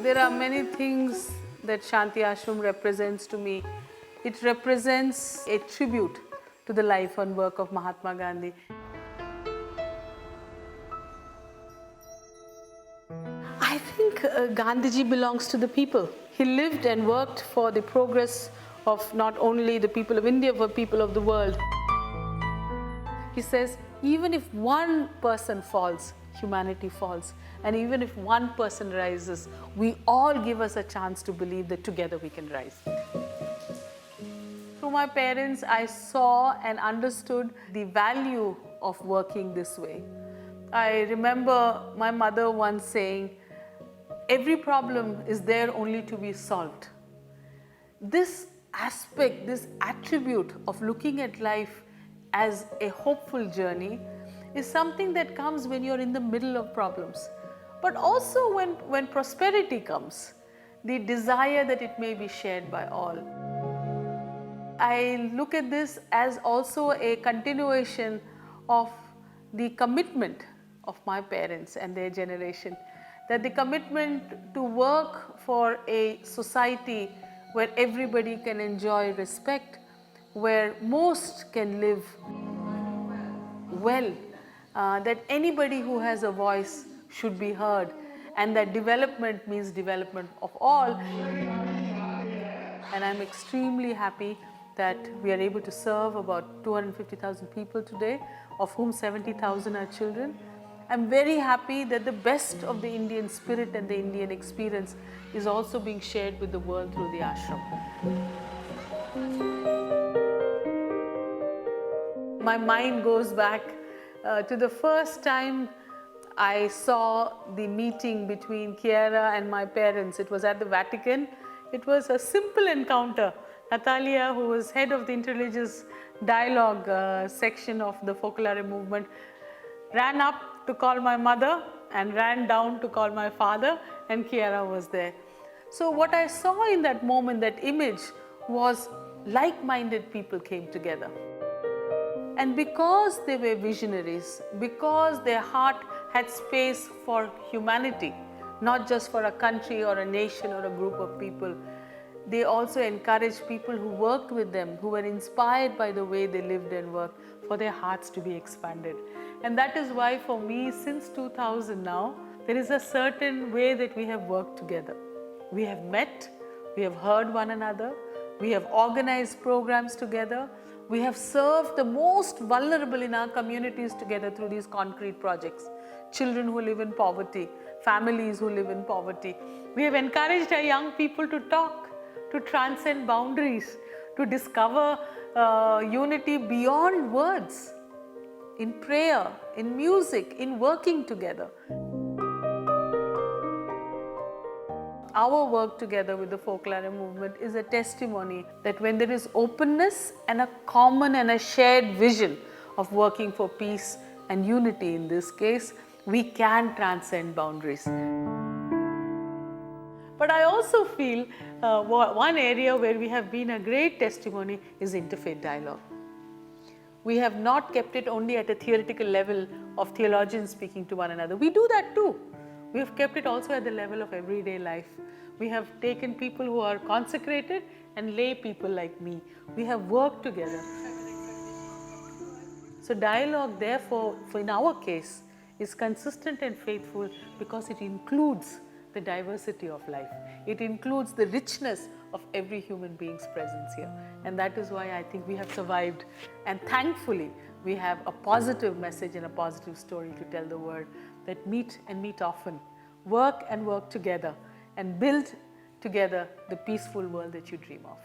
There are many things that Shanti Ashram represents to me. It represents a tribute to the life and work of Mahatma Gandhi. I think Gandhiji belongs to the people. He lived and worked for the progress of not only the people of India, but people of the world. He says, even if one person falls, humanity falls. And even if one person rises, we all give us a chance to believe that together we can rise. Through my parents, I saw and understood the value of working this way. I remember my mother once saying, every problem is there only to be solved. This aspect, this attribute of looking at life as a hopeful journey is something that comes when you're in the middle of problems. But also when prosperity comes, the desire that it may be shared by all. I look at this as also a continuation of the commitment of my parents and their generation, that the commitment to work for a society where everybody can enjoy respect, where most can live well, that anybody who has a voice should be heard, and that development means development of all. And I'm extremely happy that we are able to serve about 250,000 people today, of whom 70,000 are children. I'm very happy that the best of the Indian spirit and the Indian experience is also being shared with the world through the ashram. My mind goes back to the first time I saw the meeting between Chiara and my parents. It was at the Vatican. It was a simple encounter. Natalia, who was head of the interreligious dialogue section of the Focolare movement, ran up to call my mother and ran down to call my father, and Chiara was there. So what I saw in that moment, that image, was like-minded people came together. And because they were visionaries, because their heart had space for humanity, not just for a country or a nation or a group of people, they also encouraged people who worked with them, who were inspired by the way they lived and worked, for their hearts to be expanded. And that is why for me, since 2000 now, there is a certain way that we have worked together. We have met, we have heard one another, we have organized programs together, we have served the most vulnerable in our communities together through these concrete projects. Children who live in poverty, families who live in poverty. We have encouraged our young people to talk, to transcend boundaries, to discover unity beyond words, in prayer, in music, in working together. Our work together with the Focolare movement is a testimony that when there is openness and a common and a shared vision of working for peace and unity in this case, we can transcend boundaries. But I also feel one area where we have been a great testimony is interfaith dialogue. We have not kept it only at a theoretical level of theologians speaking to one another. We do that too. We have kept it also at the level of everyday life. We have taken people who are consecrated and lay people like me. We have worked together. So dialogue, therefore, in our case, is consistent and faithful because it includes the diversity of life. It includes the richness of every human being's presence here. And that is why I think we have survived. And thankfully, we have a positive message and a positive story to tell the world, that meet and meet often, work and work together, and build together the peaceful world that you dream of.